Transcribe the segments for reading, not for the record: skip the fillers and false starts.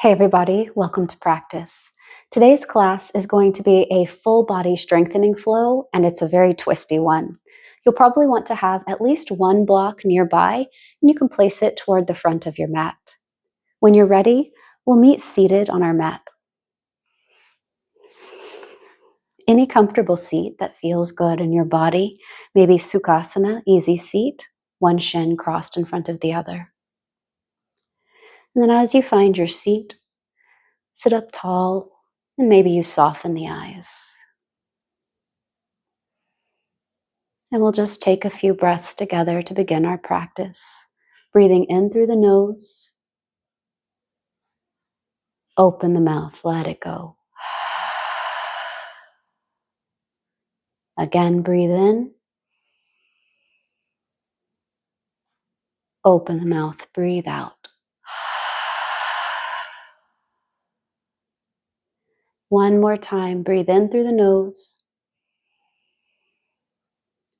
Hey everybody, welcome to practice. Today's class is going to be a full body strengthening flow, and it's a very twisty one. You'll probably want to have at least one block nearby, and you can place it toward the front of your mat. When you're ready, we'll meet seated on our mat. Any comfortable seat that feels good in your body, maybe Sukhasana, easy seat, one shin crossed in front of the other. And then as you find your seat, sit up tall, and maybe you soften the eyes. And we'll just take a few breaths together to begin our practice. Breathing in through the nose. Open the mouth, let it go. Again, breathe in. Open the mouth, breathe out. One more time, breathe in through the nose.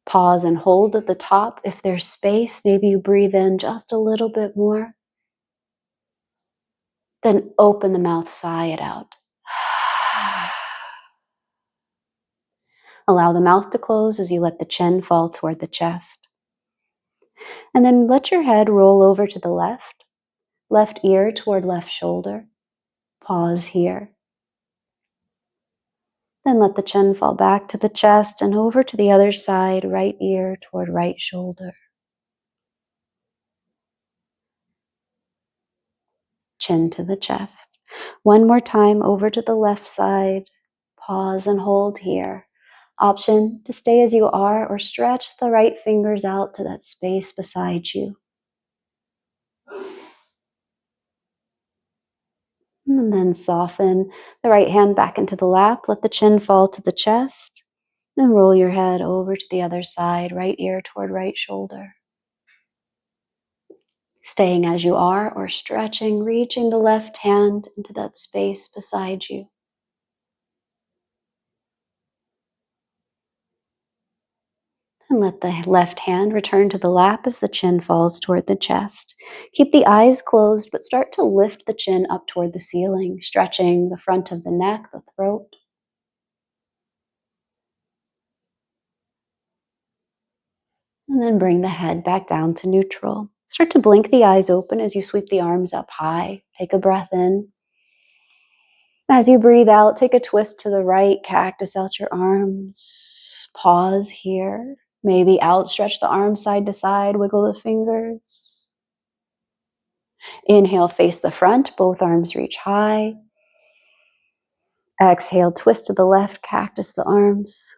Pause and hold at the top. If there's space, maybe you breathe in just a little bit more. Then open the mouth, sigh it out. Allow the mouth to close as you let the chin fall toward the chest. And then let your head roll over to the left ear toward left shoulder. Pause here. Then let the chin fall back to the chest and over to the other side, right ear toward right shoulder. Chin to the chest. One more time over to the left side. Pause and hold here. Option to stay as you are or stretch the right fingers out to that space beside you. And then soften the right hand back into the lap. Let the chin fall to the chest. Then roll your head over to the other side, right ear toward right shoulder. Staying as you are or stretching, reaching the left hand into that space beside you. And let the left hand return to the lap as the chin falls toward the chest. Keep the eyes closed, but start to lift the chin up toward the ceiling, stretching the front of the neck, the throat. And then bring the head back down to neutral. Start to blink the eyes open as you sweep the arms up high. Take a breath in. As you breathe out, take a twist to the right, cactus out your arms. Pause here. Maybe outstretch the arms side to side, wiggle the fingers. Inhale, face the front, both arms reach high. Exhale, twist to the left, cactus the arms.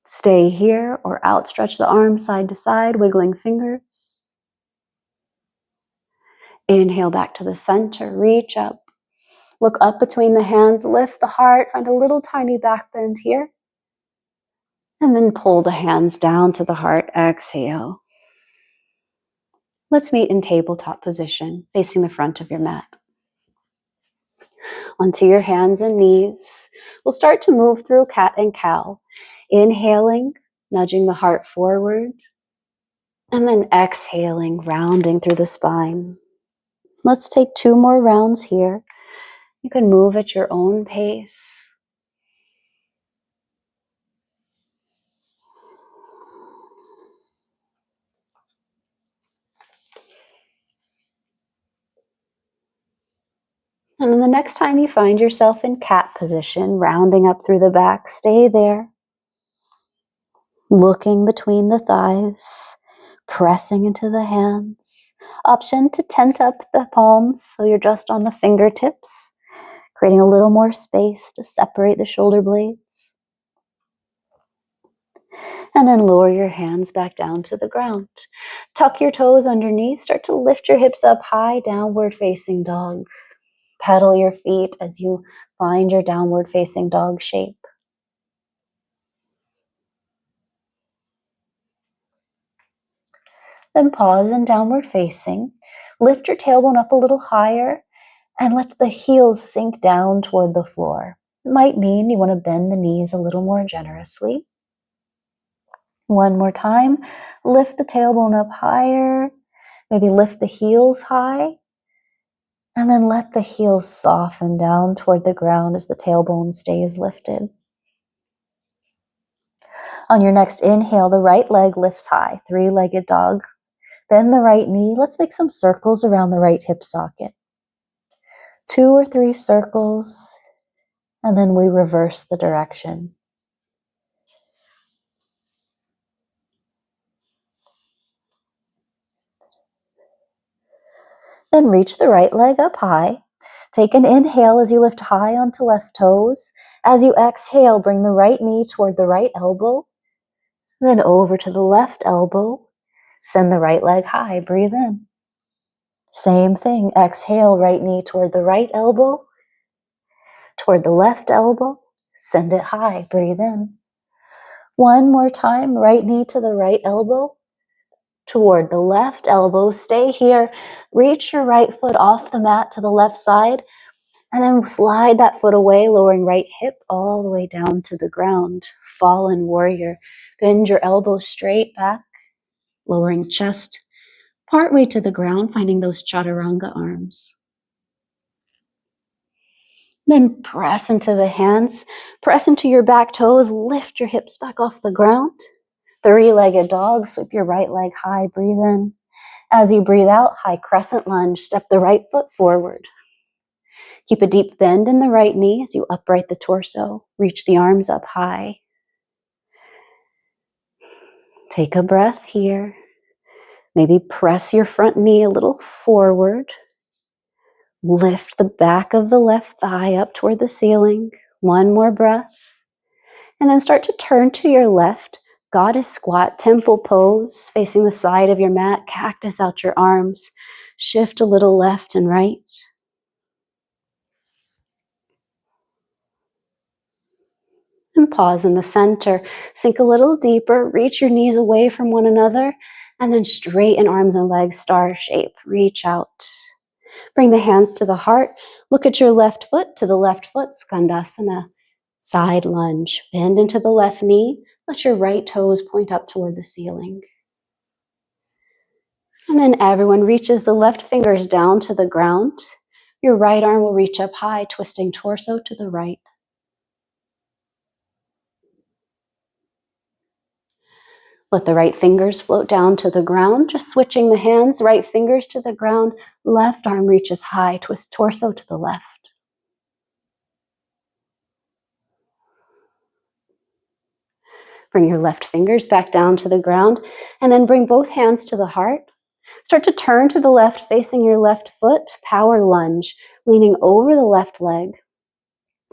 Stay here or outstretch the arms side to side, wiggling fingers. Inhale back to the center, reach up. Look up between the hands, lift the heart, find a little tiny back bend here. And then pull the hands down to the heart, exhale. Let's meet in tabletop position, facing the front of your mat. Onto your hands and knees. We'll start to move through cat and cow. Inhaling, nudging the heart forward. And then exhaling, rounding through the spine. Let's take 2 more rounds here. You can move at your own pace. And then the next time you find yourself in cat position, rounding up through the back, stay there. Looking between the thighs, pressing into the hands. Option to tent up the palms so you're just on the fingertips, creating a little more space to separate the shoulder blades. And then lower your hands back down to the ground. Tuck your toes underneath, start to lift your hips up high, downward facing dog. Pedal your feet as you find your downward facing dog shape. Then pause in downward facing. Lift your tailbone up a little higher and let the heels sink down toward the floor. It might mean you want to bend the knees a little more generously. One more time. Lift the tailbone up higher. Maybe lift the heels high. And then let the heels soften down toward the ground as the tailbone stays lifted. On your next inhale, the right leg lifts high, three-legged dog. Bend the right knee. Let's make some circles around the right hip socket. 2 or 3 circles, and then we reverse the direction. Then reach the right leg up high. Take an inhale as you lift high onto left toes. As you exhale, bring the right knee toward the right elbow, then over to the left elbow. Send the right leg high. Breathe in. Same thing. Exhale, right knee toward the right elbow, toward the left elbow. Send it high. Breathe in. One more time. Right knee to the right elbow, toward the left elbow. Stay here. Reach your right foot off the mat to the left side, and then slide that foot away, lowering right hip all the way down to the ground. Fallen warrior. Bend your elbows straight back, lowering chest partway to the ground, finding those chaturanga arms. Then press into the hands, press into your back toes, lift your hips back off the ground. Three-legged dog, sweep your right leg high, breathe in. As you breathe out, high crescent lunge, step the right foot forward. Keep a deep bend in the right knee as you upright the torso, reach the arms up high. Take a breath here. Maybe press your front knee a little forward. Lift the back of the left thigh up toward the ceiling. One more breath. And then start to turn to your left. Goddess squat, temple pose, facing the side of your mat. Cactus out your arms. Shift a little left and right. And pause in the center. Sink a little deeper. Reach your knees away from one another. And then straighten arms and legs, star shape. Reach out. Bring the hands to the heart. Look at your left foot to the left foot, Skandasana. Side lunge. Bend into the left knee. Let your right toes point up toward the ceiling. And then everyone reaches the left fingers down to the ground. Your right arm will reach up high, twisting torso to the right. Let the right fingers float down to the ground, just switching the hands, right fingers to the ground, left arm reaches high, twist torso to the left. Bring your left fingers back down to the ground, and then bring both hands to the heart. Start to turn to the left, facing your left foot, power lunge, leaning over the left leg.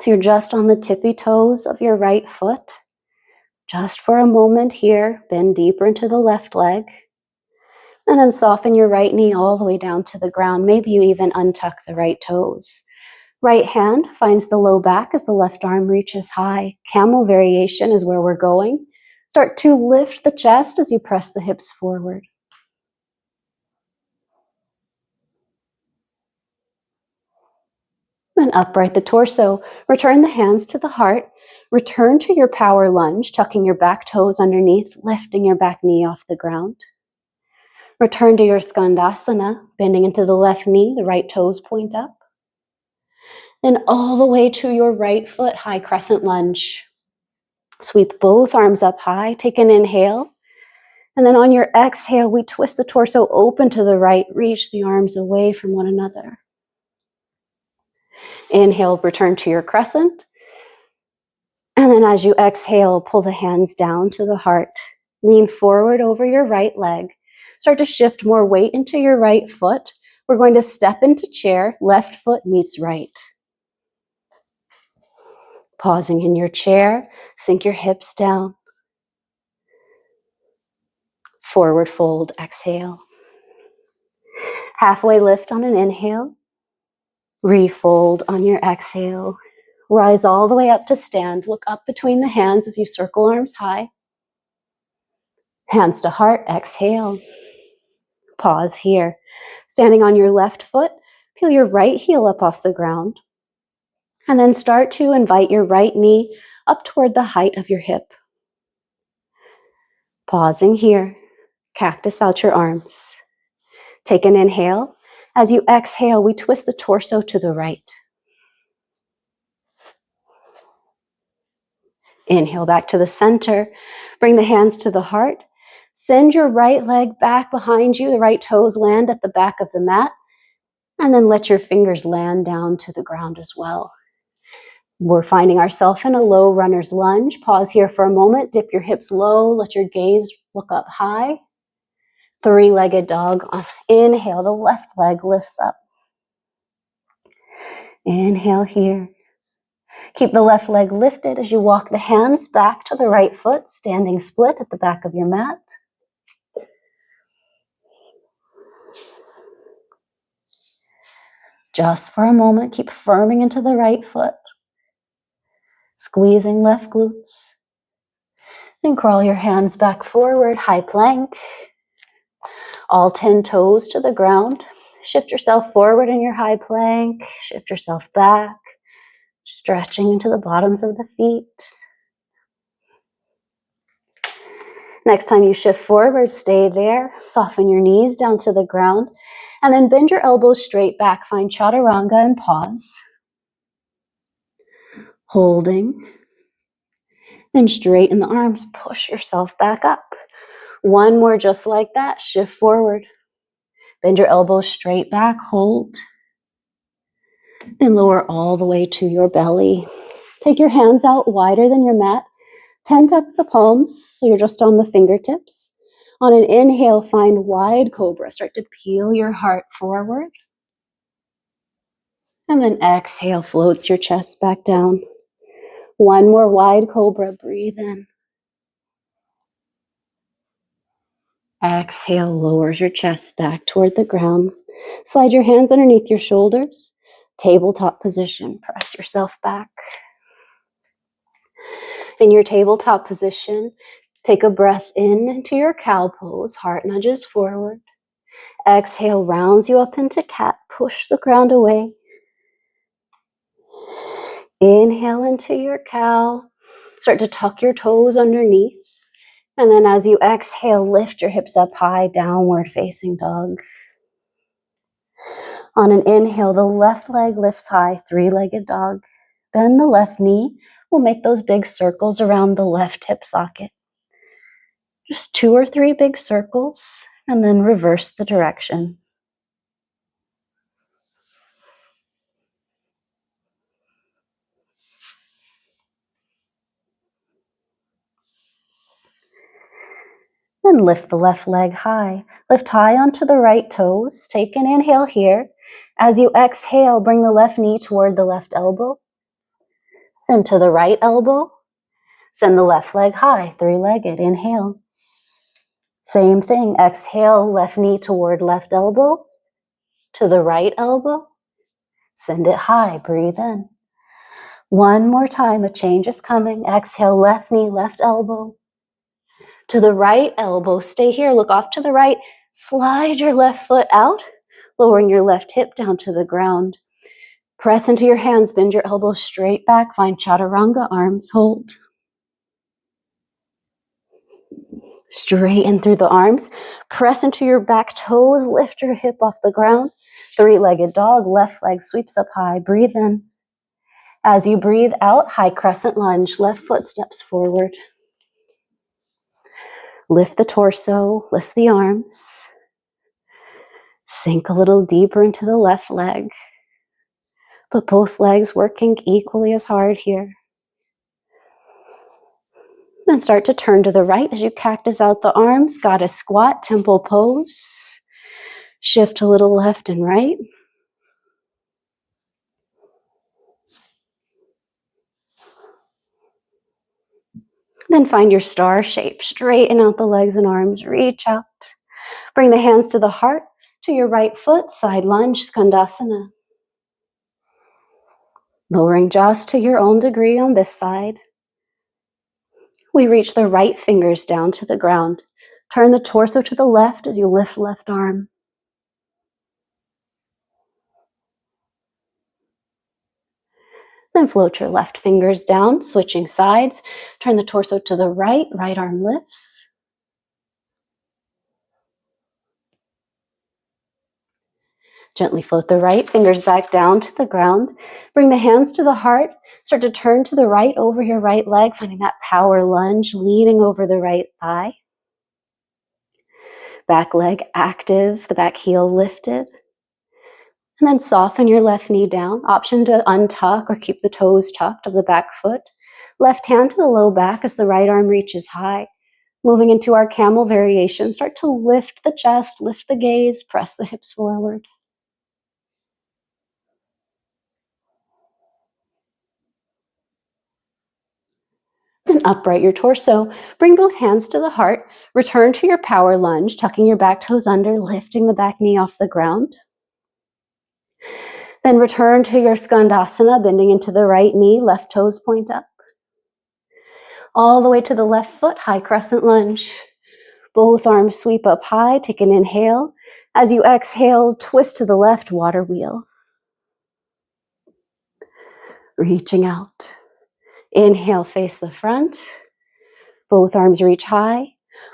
So you're just on the tippy toes of your right foot. Just for a moment here, bend deeper into the left leg. And then soften your right knee all the way down to the ground. Maybe you even untuck the right toes. Right hand finds the low back as the left arm reaches high. Camel variation is where we're going. Start to lift the chest as you press the hips forward. And upright the torso. Return the hands to the heart. Return to your power lunge, tucking your back toes underneath, lifting your back knee off the ground. Return to your Skandasana, bending into the left knee, the right toes point up. Then all the way to your right foot, high crescent lunge. Sweep both arms up high, take an inhale. And then on your exhale, we twist the torso open to the right, reach the arms away from one another. Inhale, return to your crescent. And then as you exhale, pull the hands down to the heart. Lean forward over your right leg. Start to shift more weight into your right foot. We're going to step into chair, left foot meets right. Pausing in your chair, sink your hips down. Forward fold, exhale. Halfway lift on an inhale. Refold on your exhale. Rise all the way up to stand. Look up between the hands as you circle arms high. Hands to heart, exhale. Pause here. Standing on your left foot, peel your right heel up off the ground. And then start to invite your right knee up toward the height of your hip. Pausing here. Cactus out your arms. Take an inhale. As you exhale, we twist the torso to the right. Inhale back to the center. Bring the hands to the heart. Send your right leg back behind you. The right toes land at the back of the mat. And then let your fingers land down to the ground as well. We're finding ourselves in a low runner's lunge. Pause here for a moment. Dip your hips low. Let your gaze look up high. Three-legged dog. Inhale, the left leg lifts up. Inhale here. Keep the left leg lifted as you walk the hands back to the right foot, standing split at the back of your mat. Just for a moment, keep firming into the right foot, squeezing left glutes. And crawl your hands back forward, high plank. All 10 toes to the ground. Shift yourself forward in your high plank. Shift yourself back, stretching into the bottoms of the feet. Next time you shift forward, stay there. Soften your knees down to the ground. And then bend your elbows straight back. Find chaturanga and pause. Holding. Then straighten the arms. Push yourself back up. One more just like that. Shift forward. Bend your elbows straight back. Hold. Then lower all the way to your belly. Take your hands out wider than your mat. Tent up the palms so you're just on the fingertips. On an inhale, find wide cobra. Start to peel your heart forward. And then exhale, floats your chest back down. One more wide cobra. Breathe in. Exhale, lowers your chest back toward the ground. Slide your hands underneath your shoulders. Tabletop position. Press yourself back. In your tabletop position, take a breath in into your cow pose. Heart nudges forward. Exhale, rounds you up into cat. Push the ground away. Inhale into your cow. Start to tuck your toes underneath. And then as you exhale, lift your hips up high, downward facing dog. On an inhale, the left leg lifts high, three-legged dog. Bend the left knee. We'll make those big circles around the left hip socket. Just 2 or 3 big circles, and then reverse the direction. Then lift the left leg high. Lift high onto the right toes. Take an inhale here. As you exhale, bring the left knee toward the left elbow. Then to the right elbow. Send the left leg high, three-legged. Inhale. Same thing. Exhale, left knee toward left elbow. To the right elbow. Send it high. Breathe in. One more time. A change is coming. Exhale, left knee, left elbow. To the right elbow. Stay here. Look off to the right. Slide your left foot out, lowering your left hip down to the ground. Press into your hands. Bend your elbows straight back. Find chaturanga. Arms hold. Straighten through the arms. Press into your back toes. Lift your hip off the ground. Three-legged dog. Left leg sweeps up high. Breathe in. As you breathe out, high crescent lunge. Left foot steps forward. Lift the torso. Lift the arms. Sink a little deeper into the left leg. But both legs working equally as hard here. Then start to turn to the right as you cactus out the arms. Goddess squat, temple pose. Shift a little left and right. Then find your star shape. Straighten out the legs and arms. Reach out. Bring the hands to the heart, to your right foot. Side lunge, skandasana. Lowering just to your own degree on this side. We reach the right fingers down to the ground. Turn the torso to the left as you lift left arm. Then float your left fingers down, switching sides. Turn the torso to the right. Right arm lifts. Gently float the right fingers back down to the ground. Bring the hands to the heart. Start to turn to the right over your right leg, finding that power lunge, leaning over the right thigh. Back leg active, the back heel lifted. And then soften your left knee down. Option to untuck or keep the toes tucked of the back foot. Left hand to the low back as the right arm reaches high. Moving into our camel variation, start to lift the chest, lift the gaze, press the hips forward. And upright your torso. Bring both hands to the heart. Return to your power lunge, tucking your back toes under, lifting the back knee off the ground. Then return to your skandasana, bending into the right knee, left toes point up. All the way to the left foot, high crescent lunge. Both arms sweep up high, take an inhale. As you exhale, twist to the left, water wheel. Reaching out. Inhale, face the front. Both arms reach high.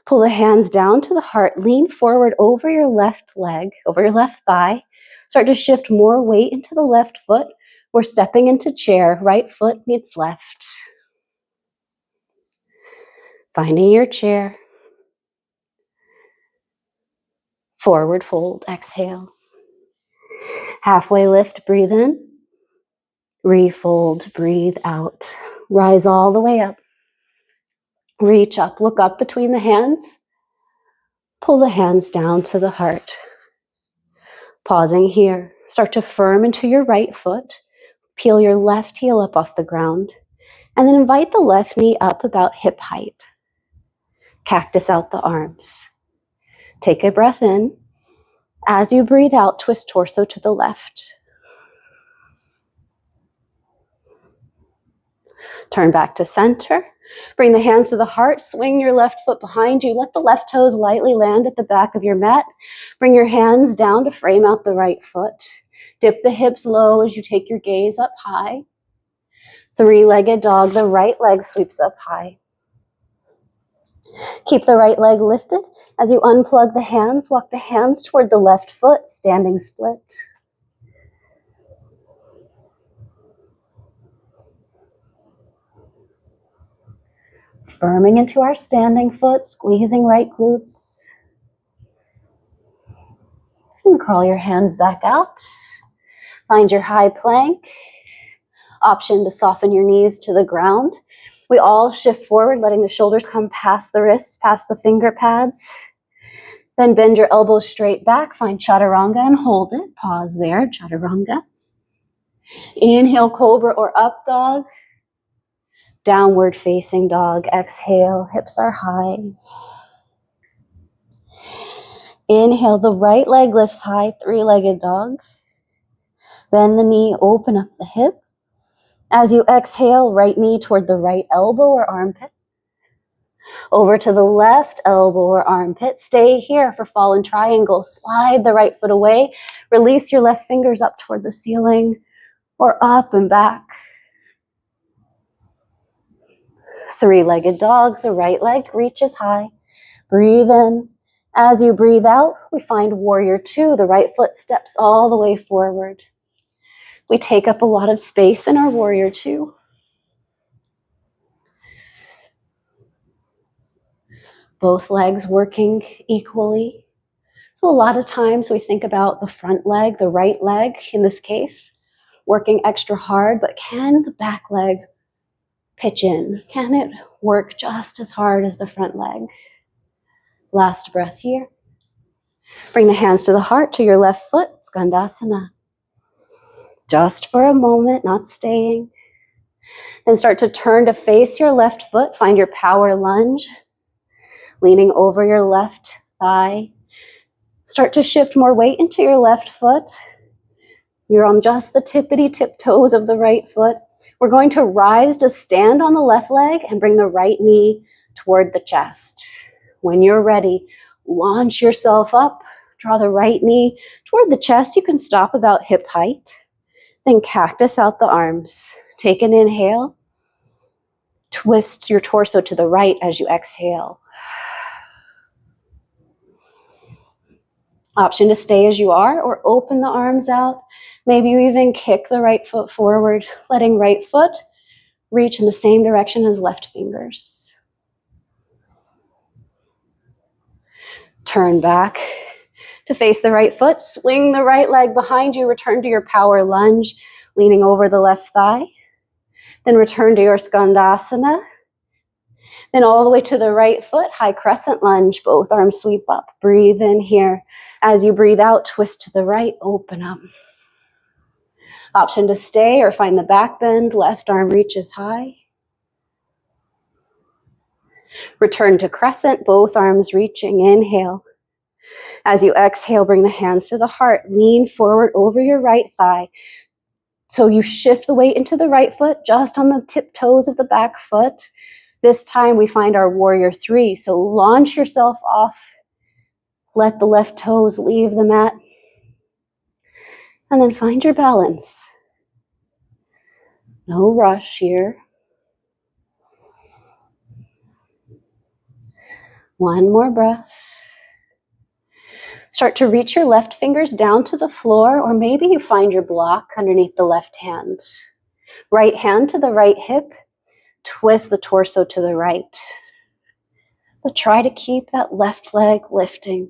Pull the hands down to the heart. Lean forward over your left leg, over your left thigh. Start to shift more weight into the left foot. We're stepping into chair. Right foot meets left. Finding your chair. Forward fold, exhale. Halfway lift, breathe in. Refold, breathe out. Rise all the way up. Reach up, look up between the hands. Pull the hands down to the heart. Pausing here. Start to firm into your right foot. Peel your left heel up off the ground. And then invite the left knee up about hip height. Cactus out the arms. Take a breath in. As you breathe out, twist torso to the left. Turn back to center. Bring the hands to the heart. Swing your left foot behind you. Let the left toes lightly land at the back of your mat. Bring your hands down to frame out the right foot. Dip the hips low as you take your gaze up high. Three-legged dog. The right leg sweeps up high. Keep the right leg lifted. As you unplug the hands, walk the hands toward the left foot, standing split. Firming into our standing foot, squeezing right glutes. And crawl your hands back out. Find your high plank. Option to soften your knees to the ground. We all shift forward, letting the shoulders come past the wrists, past the finger pads. Then bend your elbows straight back. Find chaturanga and hold it. Pause there, chaturanga. Inhale, cobra or up dog. Downward facing dog. Exhale, hips are high. Inhale, the right leg lifts high, three-legged dog. Bend the knee, open up the hip. As you exhale, right knee toward the right elbow or armpit. Over to the left elbow or armpit. Stay here for fallen triangle. Slide the right foot away. Release your left fingers up toward the ceiling or up and back. Three-legged dog. The right leg reaches high. Breathe in. As you breathe out, we find warrior two. The right foot steps all the way forward. We take up a lot of space in our warrior two. Both legs working equally. So a lot of times we think about the front leg, the right leg in this case, working extra hard, but can the back leg pitch in? Can it work just as hard as the front leg? Last breath here. Bring the hands to the heart, to your left foot, skandasana. Just for a moment, not staying. Then start to turn to face your left foot. Find your power lunge, leaning over your left thigh. Start to shift more weight into your left foot. You're on just the tippity-tip toes of the right foot. We're going to rise to stand on the left leg and bring the right knee toward the chest. When you're ready, launch yourself up. Draw the right knee toward the chest. You can stop about hip height. Then cactus out the arms. Take an inhale. Twist your torso to the right as you exhale. Option to stay as you are or open the arms out. Maybe you even kick the right foot forward, letting right foot reach in the same direction as left fingers. Turn back to face the right foot. Swing the right leg behind you. Return to your power lunge, leaning over the left thigh. Then return to your skandasana. Then all the way to the right foot, high crescent lunge, both arms sweep up. Breathe in here. As you breathe out, twist to the right, open up. Option to stay or find the back bend, left arm reaches high. Return to crescent, both arms reaching, inhale. As you exhale, bring the hands to the heart, lean forward over your right thigh. So you shift the weight into the right foot, just on the tiptoes of the back foot. This time we find our warrior three. So launch yourself off. Let the left toes leave the mat. And then find your balance. No rush here. One more breath. Start to reach your left fingers down to the floor, or maybe you find your block underneath the left hand. Right hand to the right hip. Twist the torso to the right. But try to keep that left leg lifting.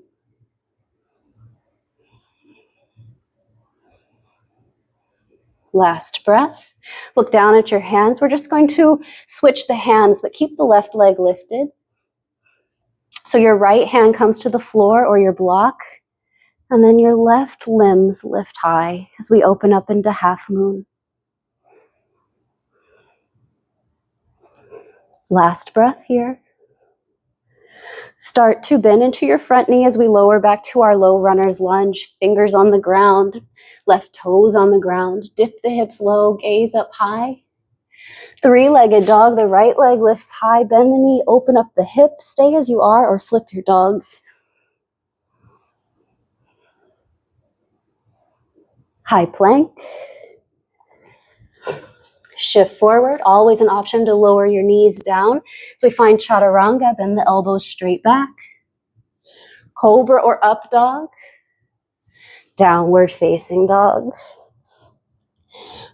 Last breath. Look down at your hands. We're just going to switch the hands, but keep the left leg lifted. So your right hand comes to the floor or your block, and then your left limbs lift high as we open up into half moon. Last breath here. Start to bend into your front knee as we lower back to our low runner's lunge. Fingers on the ground, left toes on the ground. Dip the hips low, gaze up high. Three-legged dog, the right leg lifts high, bend the knee, open up the hip, stay as you are or flip your dog. High plank. Shift forward, always an option to lower your knees down. So we find chaturanga, bend the elbows straight back. Cobra or up dog. Downward facing dog.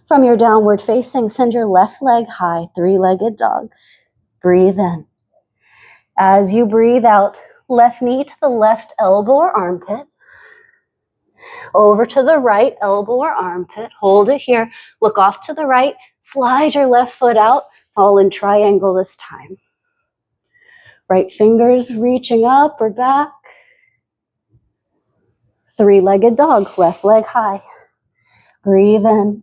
From your downward facing, send your left leg high, three-legged dog. Breathe in. As you breathe out, left knee to the left elbow or armpit. Over to the right elbow or armpit. Hold it here. Look off to the right. Slide your left foot out. Fall in triangle this time. Right fingers reaching up or back. Three-legged dog, left leg high. Breathe in.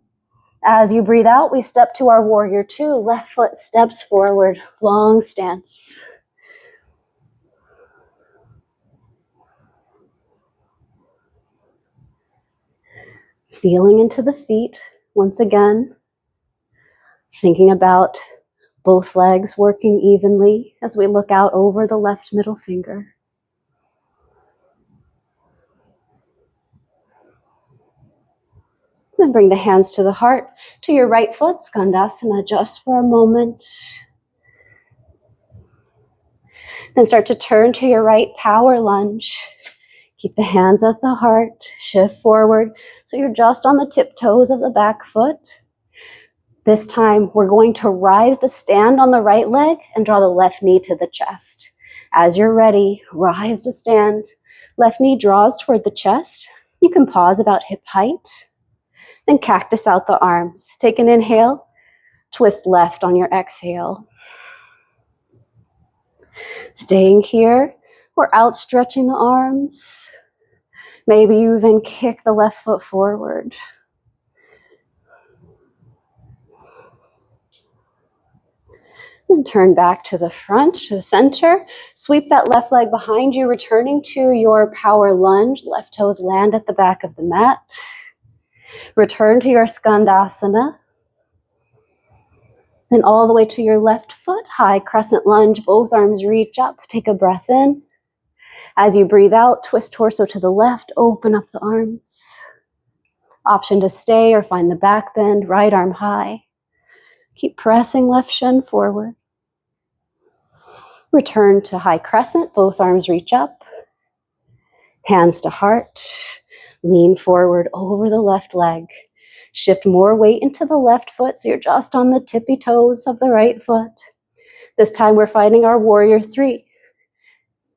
As you breathe out, we step to our warrior two. Left foot steps forward, long stance. Feeling into the feet once again. Thinking about both legs working evenly as we look out over the left middle finger. Then bring the hands to the heart, to your right foot, skandasana, just for a moment. Then start to turn to your right power lunge. Keep the hands at the heart, shift forward. So you're just on the tiptoes of the back foot. This time we're going to rise to stand on the right leg and draw the left knee to the chest. As you're ready, rise to stand. Left knee draws toward the chest. You can pause about hip height. Then cactus out the arms. Take an inhale, twist left on your exhale. Staying here, we're outstretching the arms. Maybe you even kick the left foot forward. And turn back to the front, to the center. Sweep that left leg behind you, returning to your power lunge. Left toes land at the back of the mat. Return to your skandasana. Then all the way to your left foot, high crescent lunge, both arms reach up. Take a breath in. As you breathe out, twist torso to the left, open up the arms. Option to stay or find the back bend, right arm high. Keep pressing left shin forward. Return to high crescent, both arms reach up. Hands to heart. Lean forward over the left leg. Shift more weight into the left foot so you're just on the tippy toes of the right foot. This time we're finding our warrior three.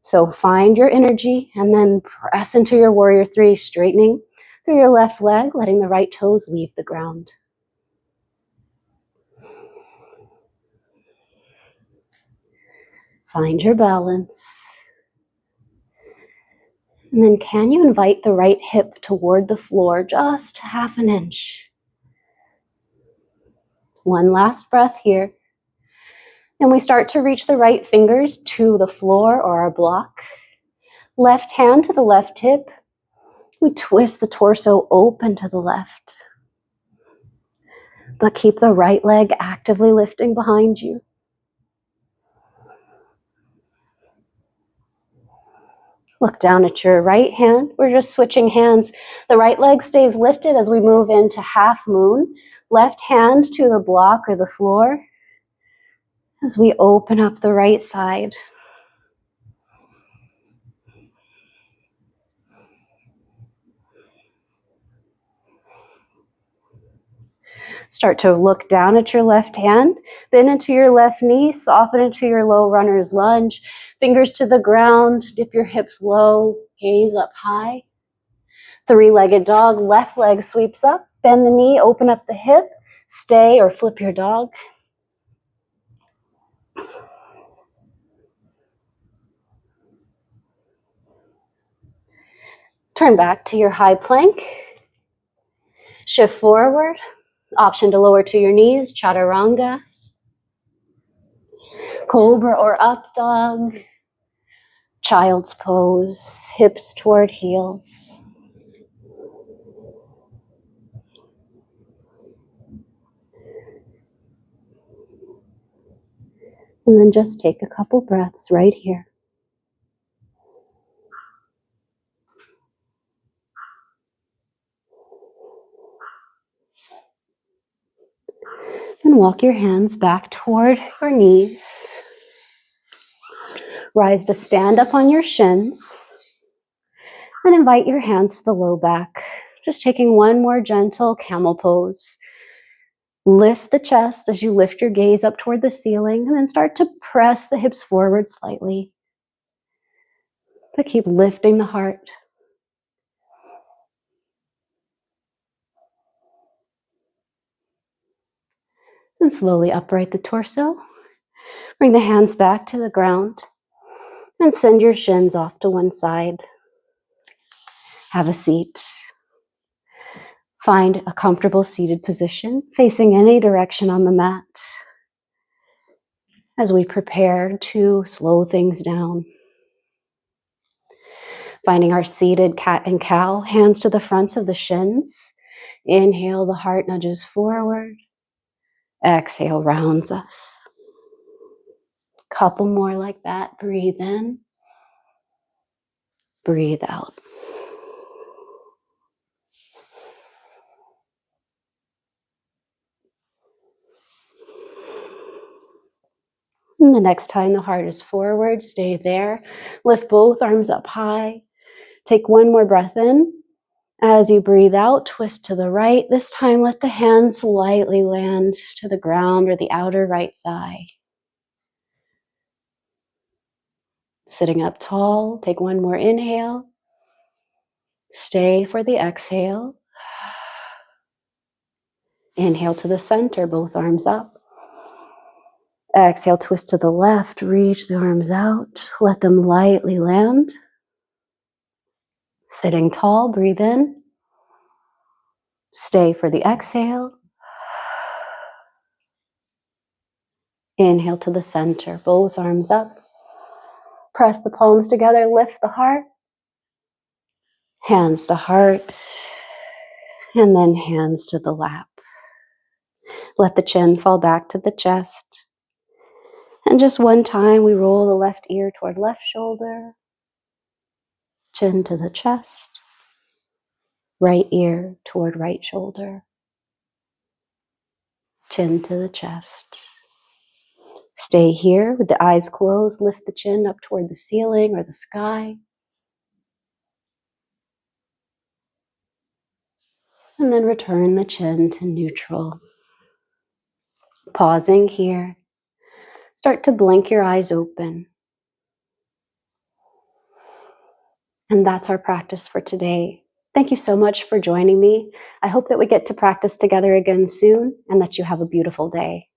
So find your energy and then press into your warrior three, straightening through your left leg, letting the right toes leave the ground. Find your balance. And then can you invite the right hip toward the floor, just half an inch? One last breath here. And we start to reach the right fingers to the floor or our block. Left hand to the left hip. We twist the torso open to the left. But keep the right leg actively lifting behind you. Look down at your right hand. We're just switching hands. The right leg stays lifted as we move into half moon. Left hand to the block or the floor as we open up the right side. Start to look down at your left hand, then into your left knee, soften into your low runner's lunge. Fingers to the ground, dip your hips low, gaze up high. Three-legged dog, left leg sweeps up, bend the knee, open up the hip, stay or flip your dog. Turn back to your high plank. Shift forward. Option to lower to your knees, chaturanga. Cobra or up dog. Child's pose, hips toward heels. And then just take a couple breaths right here. And walk your hands back toward your knees. Rise to stand up on your shins. And invite your hands to the low back. Just taking one more gentle camel pose. Lift the chest as you lift your gaze up toward the ceiling, and then start to press the hips forward slightly. But keep lifting the heart. And slowly upright the torso. Bring the hands back to the ground and send your shins off to one side. Have a seat. Find a comfortable seated position facing any direction on the mat as we prepare to slow things down. Finding our seated cat and cow, hands to the fronts of the shins. Inhale, the heart nudges forward. Exhale, rounds us. Couple more like that. Breathe in. Breathe out. And the next time the heart is forward, stay there. Lift both arms up high. Take one more breath in. As you breathe out, twist to the right. This time, let the hands lightly land to the ground or the outer right thigh. Sitting up tall, take one more inhale. Stay for the exhale. Inhale to the center, both arms up. Exhale, twist to the left, reach the arms out. Let them lightly land. Sitting tall, breathe in. Stay for the exhale. Inhale to the center, both arms up. Press the palms together, lift the heart. Hands to heart. And then hands to the lap. Let the chin fall back to the chest. And just one time, we roll the left ear toward left shoulder. Chin to the chest. Right ear toward right shoulder. Chin to the chest. Stay here with the eyes closed. Lift the chin up toward the ceiling or the sky. And then return the chin to neutral. Pausing here. Start to blink your eyes open. And that's our practice for today. Thank you so much for joining me. I hope that we get to practice together again soon and that you have a beautiful day.